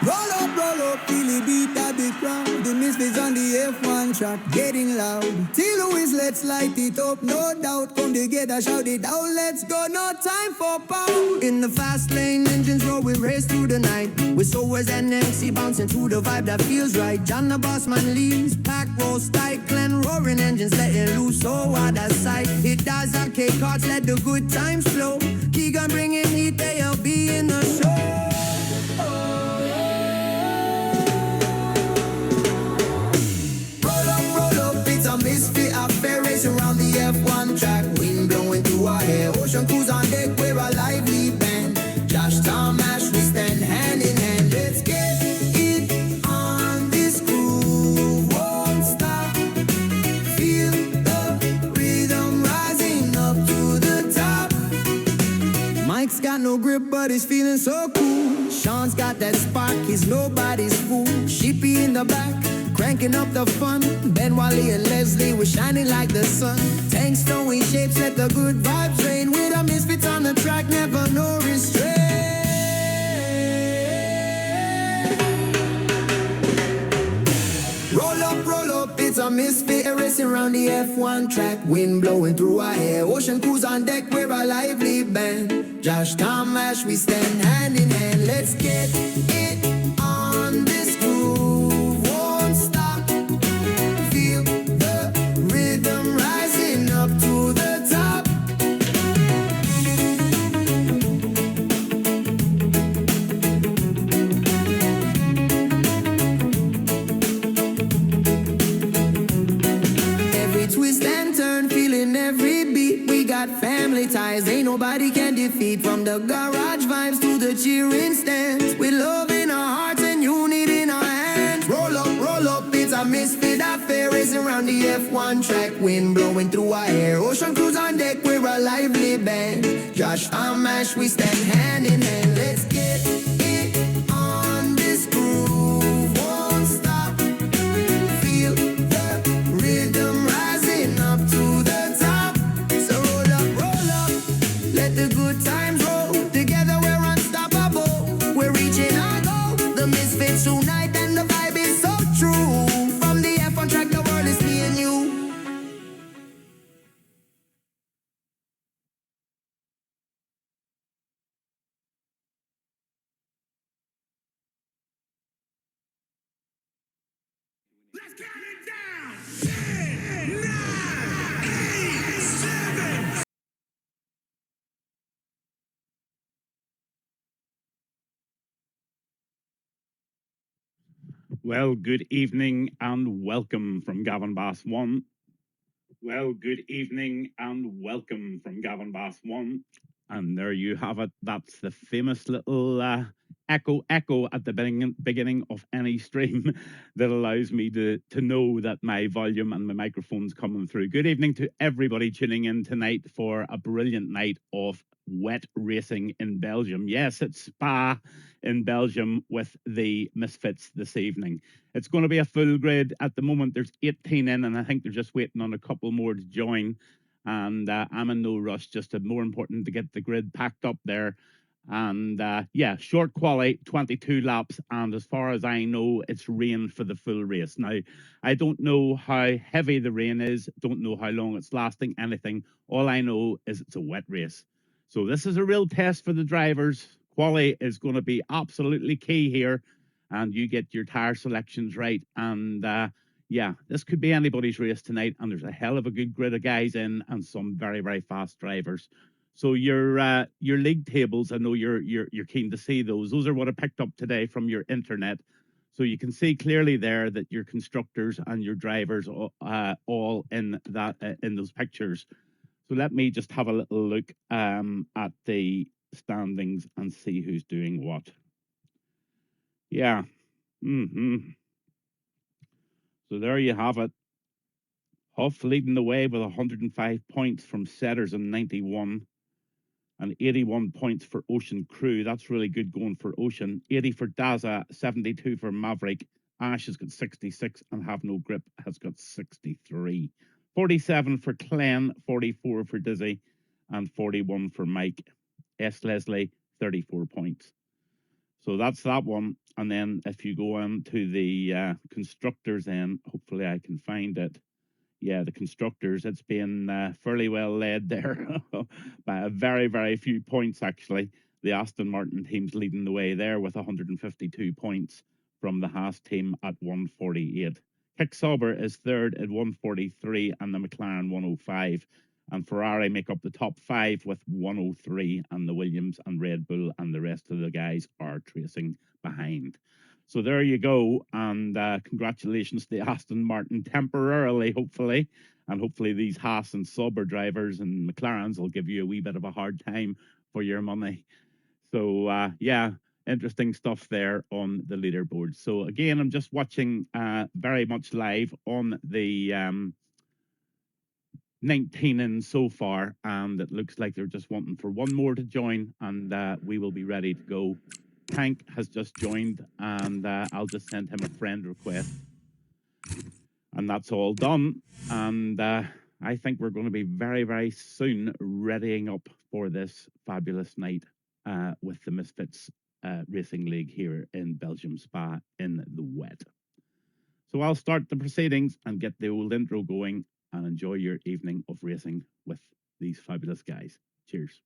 Roll up, feel the beat of the crowd. The misfits on the F1 track, getting loud. Till Louis, let's light it up, no doubt. Come together, shout it out, let's go, no time for pound. In the fast lane, engines roll, we race through the night. With Sowers and MC bouncing through the vibe that feels right. John the Bossman leads, pack rolls tight. Glen roaring engines, letting loose, so hard as sight. It does arcade cards, let the good times flow. Keegan bringing heat, they'll be in the show. Misfit affair racing around the F1 track. Wind blowing through our hair. Ocean cruise on deck, we're a lively band. Josh, Tom, Ash, we stand hand in hand. Let's get it on this groove. Won't stop. Feel the rhythm rising up to the top. Mike's got no grip, but he's feeling so cool. Sean's got that spark, he's nobody's fool. Sheepy in the back, cranking up the fun. Ben, Wally, and Leslie were shining like the sun. Tanks throwing shapes, let the good vibes rain. With our misfits on the track, never no restraint. Roll up, it's a misfit racing around the F1 track. Wind blowing through our hair. Ocean cruise on deck, we're a lively band. Josh, Tom, Ash, we stand hand in hand. Let's get it on this groove. Won't stop. Feel the rhythm rising up to the top. Every twist and turn, feeling every beat. We got family ties, ain't nobody can defeat. From the garage vibes to the cheering stands, with love in our hearts and unity in our hands. Roll up, it's a misfit affair racing around the F1 track. Wind blowing through our hair. Ocean cruise on deck, we're a lively band. Josh, Tom, Ash, we stand hand in hand. Let's get it on this groove. Won't stop. Feel the rhythm rising up to the top. So roll up, let the good times roll. Together we're unstoppable. We're reaching our goal. The misfits unite and the vibe is so true. From the F1 track, the world is me and you. Let's count it down. 10, 9, 8, 7. Well, good evening and welcome from Gavin Bass 1. Well, good evening and welcome from Gavin Bass 1. And there you have it. That's the famous little echo at the beginning of any stream that allows me to know that my volume and my microphone's coming through. Good evening to everybody tuning in tonight for a brilliant night of wet racing in Belgium. Yes, it's Spa in Belgium with the Misfits this evening. It's going to be a full grid. At the moment, there's 18 in, and I think they're just waiting on a couple more to join. And I'm in no rush, just more important to get the grid packed up there. And yeah, short quali, 22 laps. And as far as I know, it's rain for the full race. Now, I don't know how heavy the rain is, don't know how long it's lasting, anything. All I know is it's a wet race. So this is a real test for the drivers. Quali is going to be absolutely key here. And you get your tire selections right. And yeah, this could be anybody's race tonight. And there's a hell of a good grid of guys in and some very, very fast drivers. So your league tables, I know you're keen to see those. Those are what I picked up today from your internet. So you can see clearly there that your constructors and your drivers all in those pictures. So let me just have a little look at the standings and see who's doing what. Yeah. So there you have it. Huff leading the way with 105 points from Setters and 91. And 81 points for Ocean Crew. That's really good going for Ocean. 80 for Daza, 72 for Maverick. Ash has got 66 and Have No Grip has got 63. 47 for Clen, 44 for Dizzy, and 41 for Mike. S. Leslie, 34 points. So that's that one. And then if you go on to the constructors, then hopefully I can find it. Yeah, the constructors, it's been fairly well led there by a very, very few points, actually. The Aston Martin team's leading the way there with 152 points from the Haas team at 148. Kick Sauber is third at 143 and the McLaren 105. And Ferrari make up the top five with 103, and the Williams and Red Bull and the rest of the guys are tracing behind. So there you go, and congratulations to Aston Martin temporarily, hopefully, and hopefully these Haas and Sauber drivers and McLarens will give you a wee bit of a hard time for your money. So yeah, interesting stuff there on the leaderboard. So again, I'm just watching very much live on the 19 in so far, and it looks like they're just wanting for one more to join, and we will be ready to go. Tank has just joined, and I'll just send him a friend request. And that's all done. And I think we're going to be very, very soon readying up for this fabulous night with the Misfits Racing League here in Belgium Spa in the wet. So I'll start the proceedings and get the old intro going, and enjoy your evening of racing with these fabulous guys. Cheers.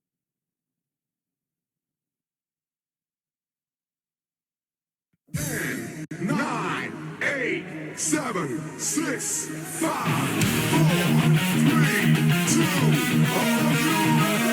10, 9, 8, 7, 6, 5, 4, 3, 2, are you ready?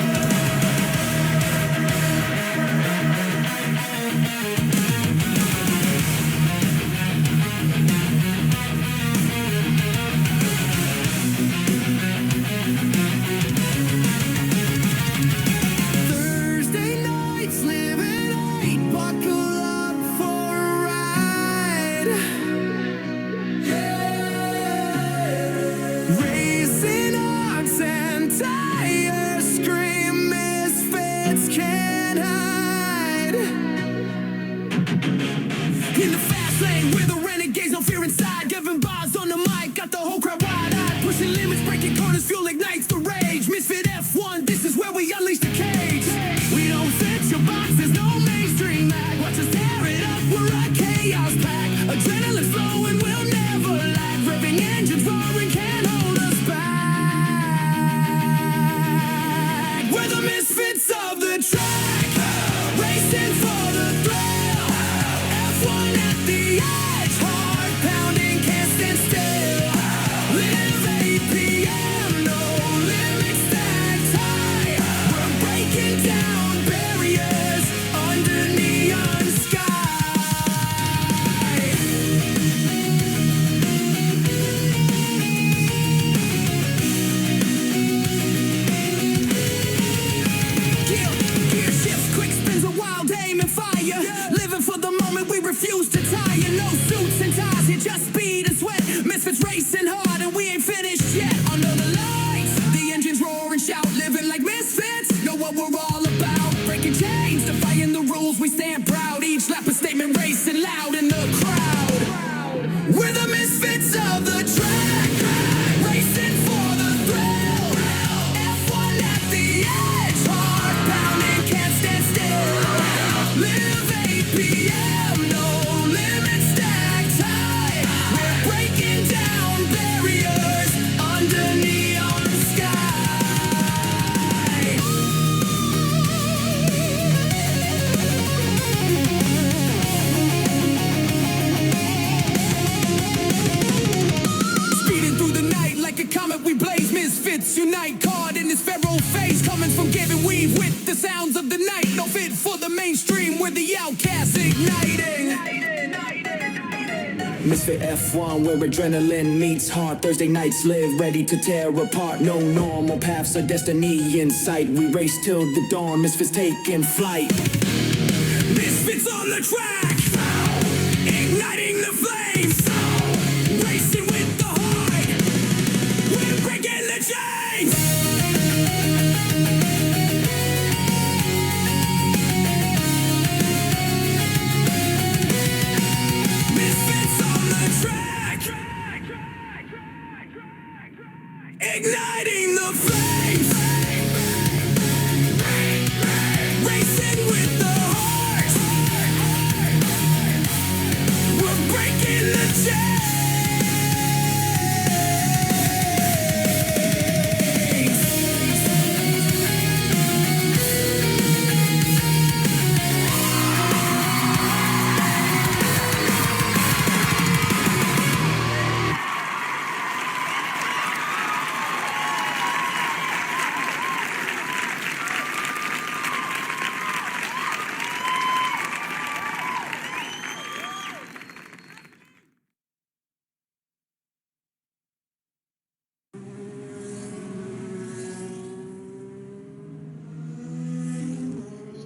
Thursday nights living eight, buckle up for a ride. Racing arms and tires, scream misfits can't hide. In the fast lane with the renegades, no fear inside, giving bars on the mic, got the whole crowd wide-eyed, pushing limits, breaking corners, fuel ignites the rage. Misfit F1, this is where we unleash the cage. We don't fit your boxes, no mainstream mag. Watch us tear it up, we're a chaos pack. Adrenaline flowing, we'll never lag. Revving engines roaring, can't hold us back. We're the misfits of the track, racing for the thrill. F1 at the edge, heart pounding, can't stand still. Live APM, no limits stacked high. We're breaking down barriers under neon sky. Gear shifts, quick spins, a wild aim and fire. Living for the moment, we refuse to tire. No suits and ties, here just speed and sweat. Misfits racing hard and we ain't finished yet. Under the lights, the engines roar and shout. Living like misfits, know what we're all about. Breaking chains, defying the rules, we stand proud. Each lap a statement, racing loud in the crowd. We're the misfits of the track, racing for the thrill. F1 at the edge, heart pounding, can't stand still. Live APM, no limits stacked high. We're breaking down barriers under neon sky. Speeding through the night like a comet, we blaze. Misfits unite, caught in this feral phase, coming from give and weave with the sounds of the night. No fit for the mainstream, we're the outcasts igniting. Misfit F1, where adrenaline meets heart. Thursday nights live ready to tear apart. No normal paths or destiny in sight. We race till the dawn, misfits taking flight. Misfits on the track, igniting the flames, racing with the heart. We're breaking the chains. Misfits on the track, igniting the flames, racing with the heart.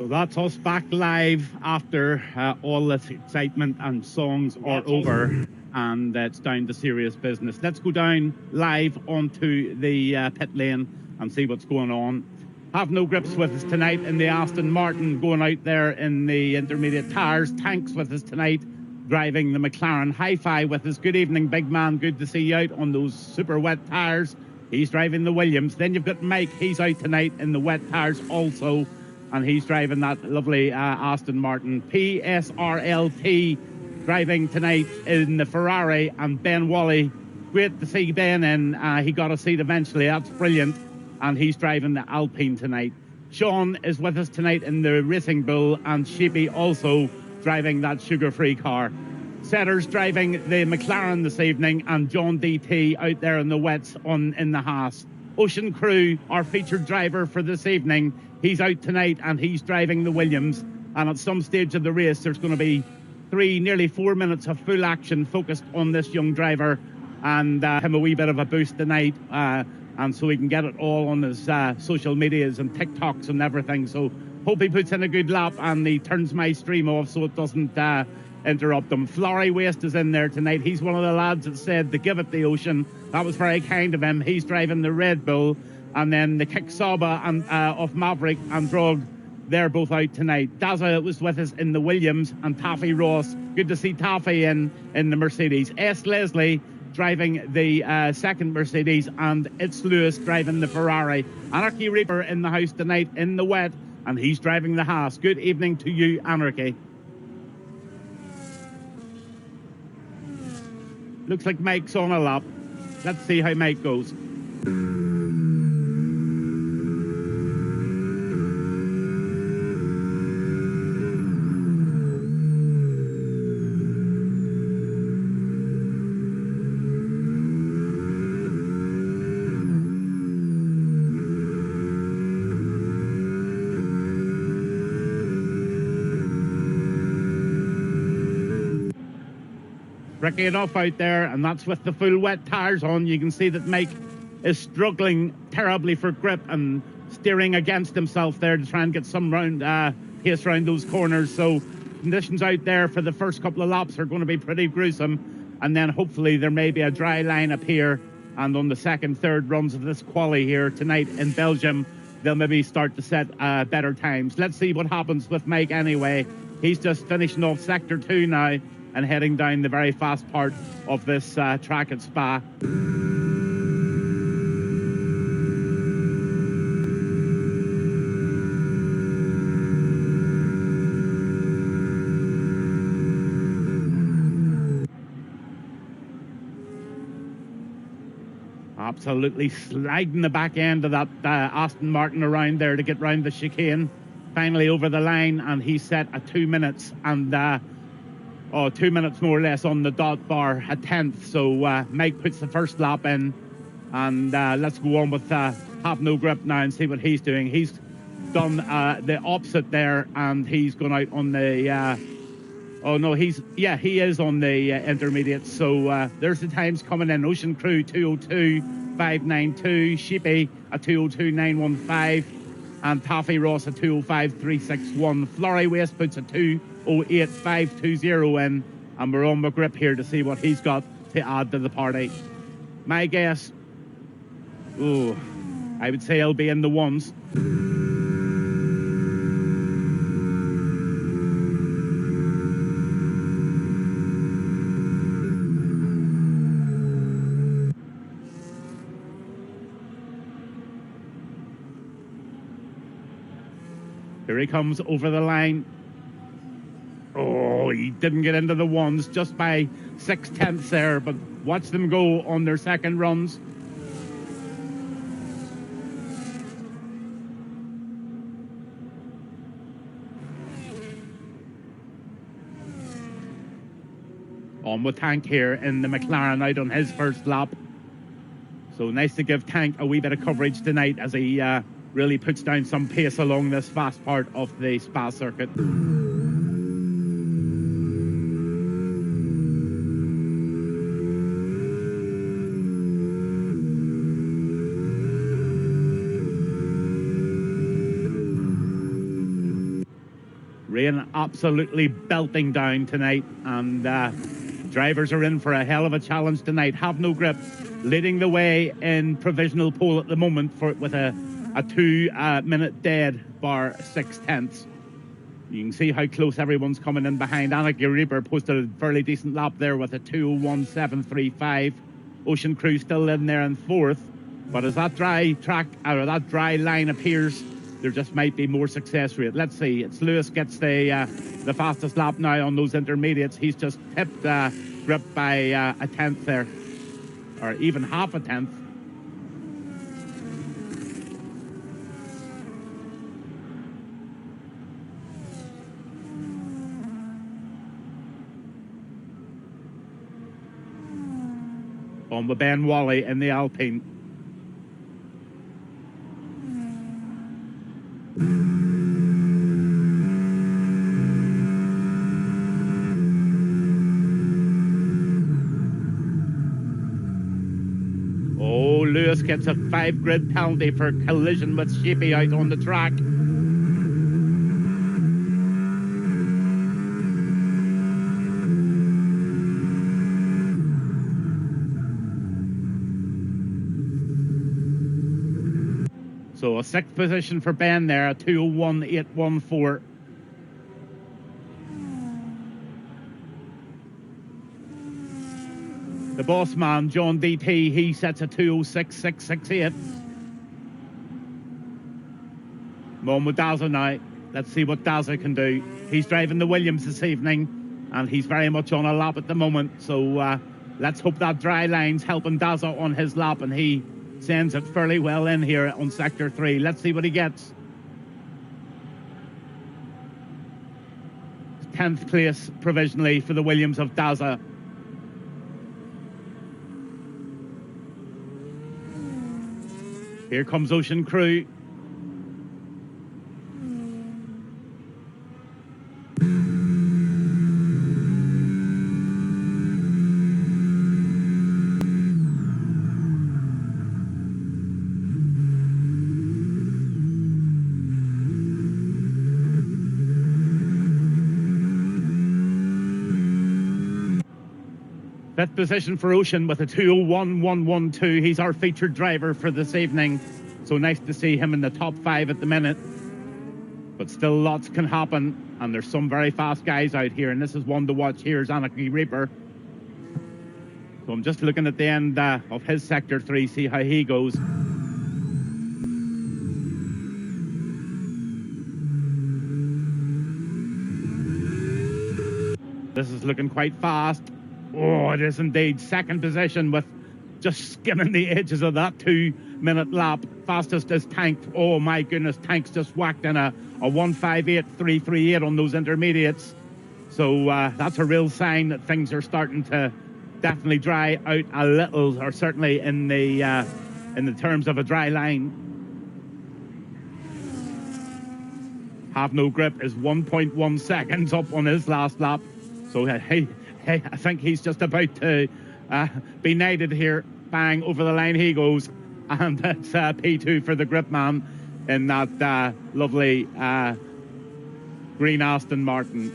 So that's us back live after all this excitement and songs are over, and it's down to serious business. Let's go down live onto the pit lane and see what's going on. Have no grips with us tonight in the Aston Martin, going out there in the intermediate tires. Tanks with us tonight, driving the McLaren. Hi-Fi with us. Good evening, big man. Good to see you out on those super wet tires. He's driving the Williams. Then you've got Mike. He's out tonight in the wet tires also, and he's driving that lovely Aston Martin. PSRLT driving tonight in the Ferrari, and Ben Wally. Great to see Ben in. He got a seat eventually. That's brilliant. And he's driving the Alpine tonight. Sean is with us tonight in the Racing Bull, and Sheepy also driving that sugar-free car. Setter's driving the McLaren this evening, and John DT out there in the wets in the Haas. Ocean Crew, our featured driver for this evening, he's out tonight and he's driving the Williams. And at some stage of the race, there's going to be nearly 4 minutes of full action focused on this young driver, and him a wee bit of a boost tonight. And so he can get it all on his social medias and TikToks and everything. So hope he puts in a good lap and he turns my stream off so it doesn't interrupt him. Florrie Waste is in there tonight. He's one of the lads that said to give it the Ocean. That was very kind of him. He's driving the Red Bull. And then the Kicksaba and of Maverick and Drog, they're both out tonight. Daza was with us in the Williams, and Taffy Ross. Good to see Taffy in the Mercedes. S. Leslie driving the second Mercedes, and it's Lewis driving the Ferrari. Anarchy Reaper in the house tonight in the wet, and he's driving the Haas. Good evening to you, Anarchy. Looks like Mike's on a lap. Let's see how Mike goes. Tricky enough out there, and that's with the full wet tires on. You can see that Mike is struggling terribly for grip and steering against himself there to try and get some pace around those corners. So conditions out there for the first couple of laps are going to be pretty gruesome, and then hopefully there may be a dry line up here, and on the second, third runs of this quali here tonight in Belgium, they'll maybe start to set better times. Let's see what happens with Mike anyway. He's just finishing off Sector 2 now and heading down the very fast part of this track at Spa. Absolutely sliding the back end of that Aston Martin around there to get round the chicane. Finally over the line, and he's set at 2 minutes and 2 minutes more or less on the dot bar, a tenth. So Mike puts the first lap in, and let's go on with Have No Grip now and see what he's doing. He's done the opposite there, and he's gone out on the he is on the intermediate. So there's the times coming in. Ocean Crew 202.592, Sheepy at 202.915, and Taffy Ross at 205.361. Florrie Waste puts a 208.520 in, and we're on with Grip here to see what he's got to add to the party. My guess, I would say he'll be in the ones. Here he comes over the line. Oh, he didn't get into the ones, just by 6/10 there, but watch them go on their second runs. On with Tank here in the McLaren out on his first lap. So nice to give Tank a wee bit of coverage tonight as he really puts down some pace along this fast part of the Spa circuit. Rain absolutely belting down tonight, and drivers are in for a hell of a challenge tonight. Have No Grip leading the way in provisional pole at the moment with a 2 minute dead bar 6/10. You can see how close everyone's coming in behind. Anarchy Reaper posted a fairly decent lap there with a 2:01.735. Ocean Crew still in there in fourth, but as that dry track or that dry line appears, there just might be more success rate. Let's see. It's Lewis gets the fastest lap now on those intermediates. He's just tipped Grip by a tenth there, or even half a tenth. On with Ben Wally in the Alpine. Oh, Lewis gets a 5 grid penalty for collision with Shapey out on the track. So a 6th position for Ben there, a 2:01.814. The boss man, John DT, he sets a 2:06.668. On with Daza now. Let's see what Daza can do. He's driving the Williams this evening, and he's very much on a lap at the moment. So let's hope that dry line's helping Daza on his lap, and he sends it fairly well in here on Sector 3. Let's see what he gets. 10th place provisionally for the Williams of Daza. Here comes Ocean Crew. Fifth position for Ocean with a 2:01.112. He's our featured driver for this evening. So nice to see him in the top 5 at the minute. But still lots can happen, and there's some very fast guys out here, and this is one to watch. Here's Anarchy Reaper. So I'm just looking at the end of his Sector 3, see how he goes. This is looking quite fast. Oh, it is indeed. 2nd position with just skimming the edges of that 2 minute lap. Fastest is Tank. Oh my goodness, Tank's just whacked in a 1:58.338 on those intermediates. So that's a real sign that things are starting to definitely dry out a little, or certainly in the terms of a dry line. Have No Grip is 1.1 seconds up on his last lap. So hey, I think he's just about to be knighted here. Bang, over the line he goes. And that's P2 for the Grip man in that lovely green Aston Martin.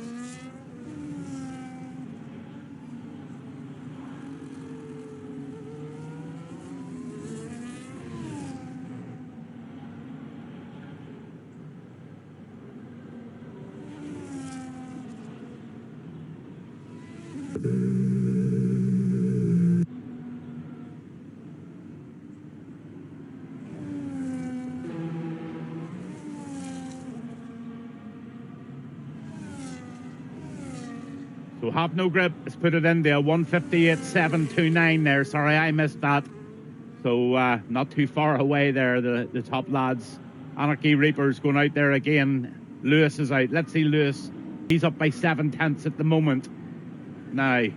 So Have No Grip has put it in there, 1:58.729 there. Sorry, I missed that. So not too far away there, the top lads. Anarchy Reaper's going out there again. Lewis is out. Let's see Lewis. He's up by 7/10 at the moment. Now,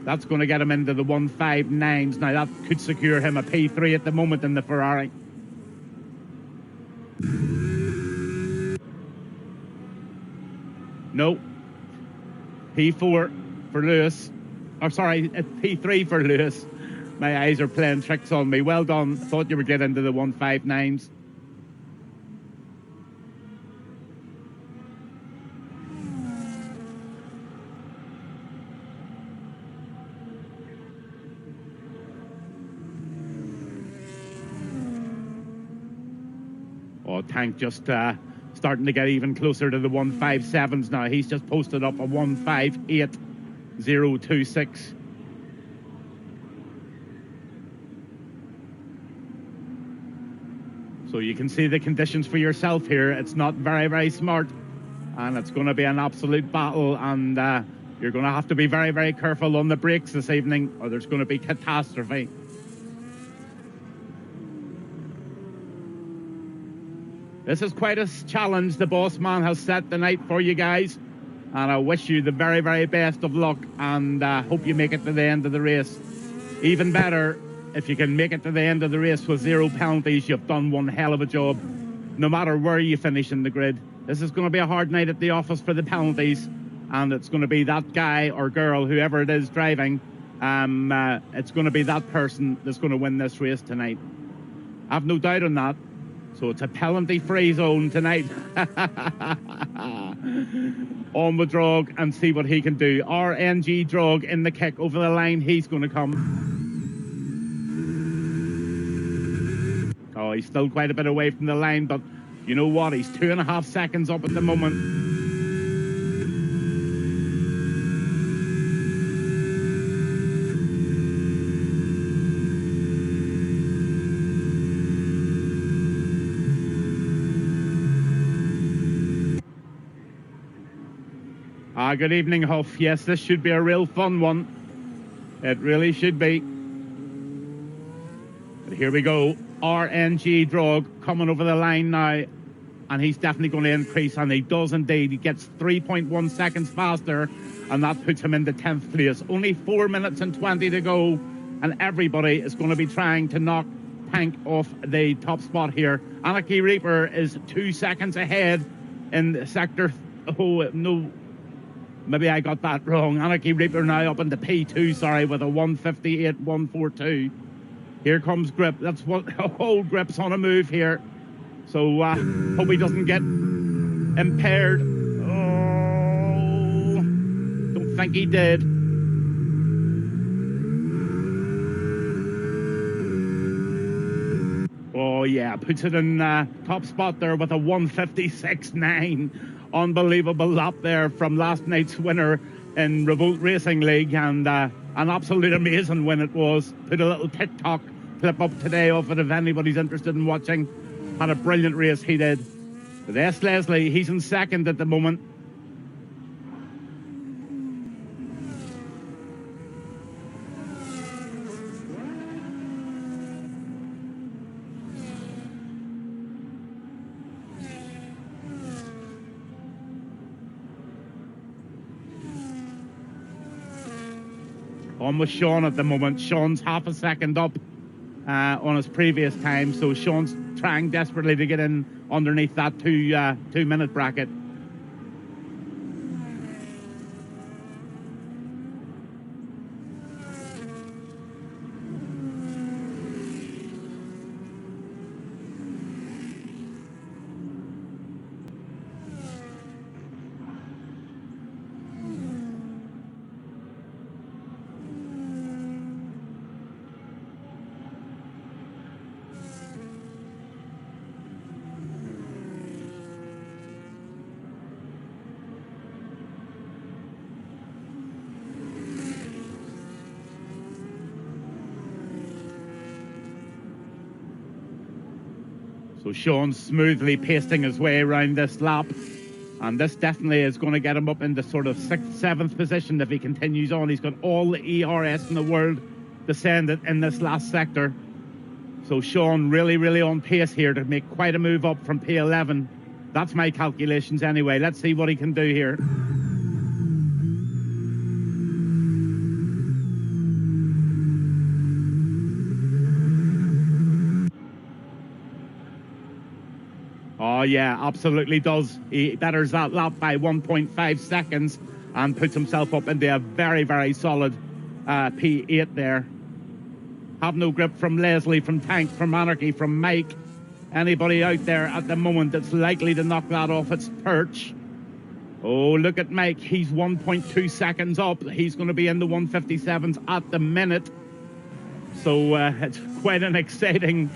that's going to get him into the 1:59s. Now, that could secure him a P3 at the moment in the Ferrari. No. P4 for Lewis. Or sorry, P3 for Lewis. My eyes are playing tricks on me. Well done. Thought you would get into the 1:59s. Oh, Tank just starting to get even closer to the 157s now. He's just posted up a 158.026. So you can see the conditions for yourself here. It's not very, very smart, and it's going to be an absolute battle, and you're going to have to be very, very careful on the brakes this evening, or there's going to be catastrophe. This is quite a challenge the boss man has set tonight for you guys, and I wish you the very, very best of luck, and hope you make it to the end of the race. Even better, if you can make it to the end of the race with 0 penalties, you've done one hell of a job, no matter where you finish in the grid. This is going to be a hard night at the office for the penalties, and it's going to be that guy or girl, whoever it is driving, it's going to be that person that's going to win this race tonight. I've no doubt on that. So it's a penalty-free zone tonight. On with Drog and see what he can do. RNG Drog in the kick over the line. He's going to come. Oh, he's still quite a bit away from the line, but you know what? He's 2.5 seconds up at the moment. Good evening, Huff. Yes, this should be a real fun one. It really should be. But here we go. RNG Drog coming over the line now, and he's definitely going to increase, and he does indeed. He gets 3.1 seconds faster, and that puts him into 10th place. Only 4 minutes and 20 to go, and everybody is going to be trying to knock Tank off the top spot here. Anarchy Reaper is 2 seconds ahead in sector. Oh no, maybe I got that wrong. Anarchy Reaper now up into P2, sorry, with a 158.142. Here comes Grip. That's what old Grip's on a move here. So hope he doesn't get impaired. Oh, don't think he did. Oh yeah, puts it in top spot there with a 156.9. Unbelievable lap there from last night's winner in Revolt Racing League, and an absolute amazing win it was. Put a little TikTok clip up today of it if anybody's interested in watching. Had a brilliant race, he did. But S. Leslie, he's in second at the moment. On with Sean at the moment. Sean's half a second up on his previous time, so Sean's trying desperately to get in underneath that 2 minute bracket. So Sean's smoothly pasting his way around this lap, and this definitely is going to get him up into sort of 6th, 7th position if he continues on. He's got all the ERS in the world descended in this last sector. So Sean really, really on pace here to make quite a move up from P11. That's my calculations anyway. Let's see what he can do here. Oh yeah, absolutely does. He betters that lap by 1.5 seconds and puts himself up into a very, very solid P8 there. Have no grip from Leslie, from Tank, from Anarchy, from Mike. Anybody out there at the moment that's likely to knock that off its perch. Oh, look at Mike. He's 1.2 seconds up. He's going to be in the 157s at the minute. So it's quite an exciting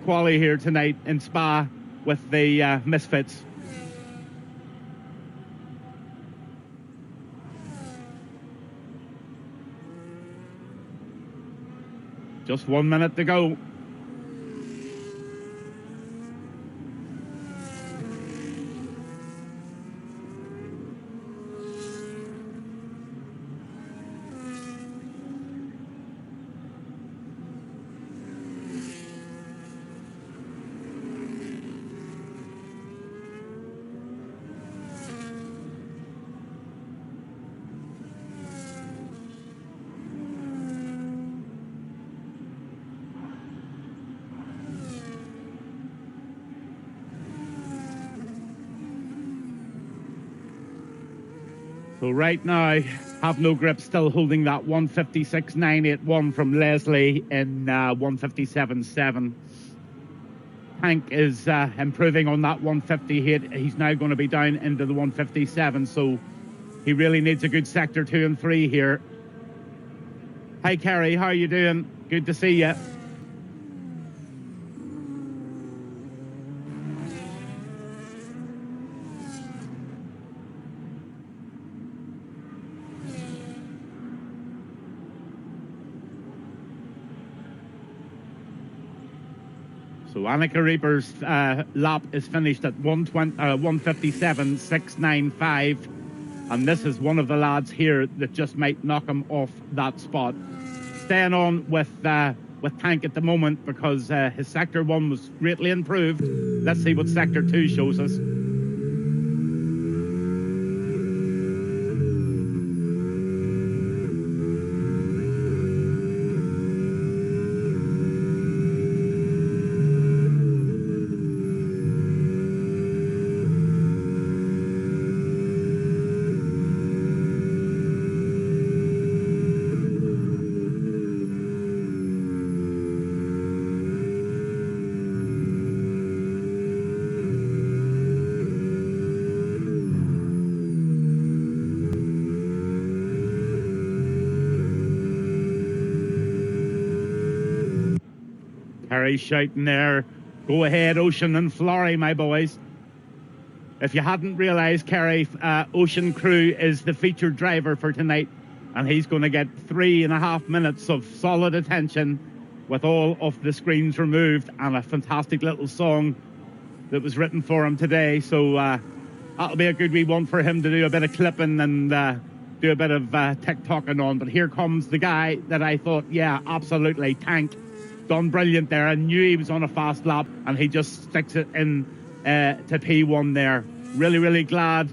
quali here tonight in Spa. with the Misfits. Just 1 minute to go. So right now, Have No Grip still holding that 156.981 from Leslie in 157.7. Tank is improving on that 158. He's now going to be down into the 157, so he really needs a good sector 2 and 3 here. Hi, Kerry. How are you doing? Good to see you. So Annika Reaper's lap is finished at 157.695, and this is one of the lads here that just might knock him off that spot. Staying on with Tank at the moment because his sector 1 was greatly improved. Let's see what sector 2 shows us. Harry shouting there, go ahead, Ocean and Florrie, my boys. If you hadn't realised, Kerry, Ocean Crew is the featured driver for tonight, and he's going to get 3.5 minutes of solid attention with all of the screens removed and a fantastic little song that was written for him today. So that'll be a good wee one for him to do a bit of clipping and do a bit of TikToking on. But here comes the guy that I thought, yeah, absolutely, Tank. Done brilliant there. I knew he was on a fast lap, and he just sticks it in to P1 there. Really, really glad.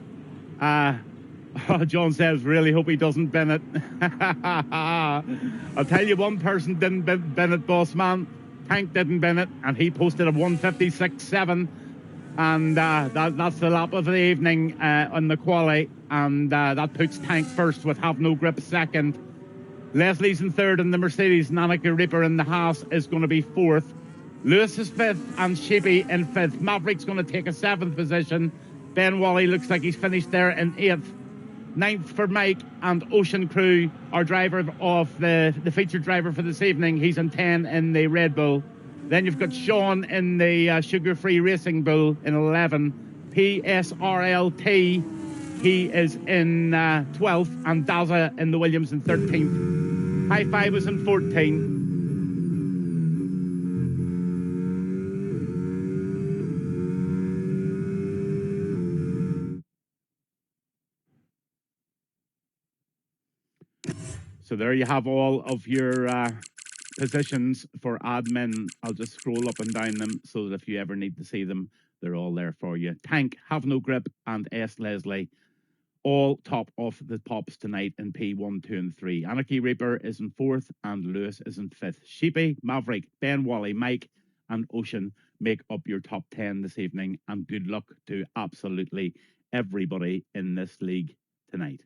John says, really hope he doesn't bin it. I'll tell you, one person didn't bin it, boss man. Tank didn't bin it, and he posted a 156.7, and that's the lap of the evening on the quali, and that puts Tank first with Have No Grip second. Leslie's in third in the Mercedes. Annika Reaper in the Haas is going to be fourth. Lewis is fifth and Sheepy in fifth. Maverick's going to take a seventh position. Ben Wally looks like he's finished there in eighth. Ninth for Mike, and Ocean Crew, our driver of the featured driver for this evening. He's in 10 in the Red Bull. Then you've got Sean in the Sugar-Free Racing Bull in 11. PSRLT, he is in 12th, and Daza in the Williams in 13th. High Five was in 14. So there you have all of your positions for admin. I'll just scroll up and down them so that if you ever need to see them, they're all there for you. Tank, Have No Grip, and S. Leslie, all top of the pops tonight in P1, 2, and 3. Anarchy Reaper is in 4th, and Lewis is in 5th. Sheepy, Maverick, Ben Wally, Mike, and Ocean make up your top 10 this evening, and good luck to absolutely everybody in this league tonight.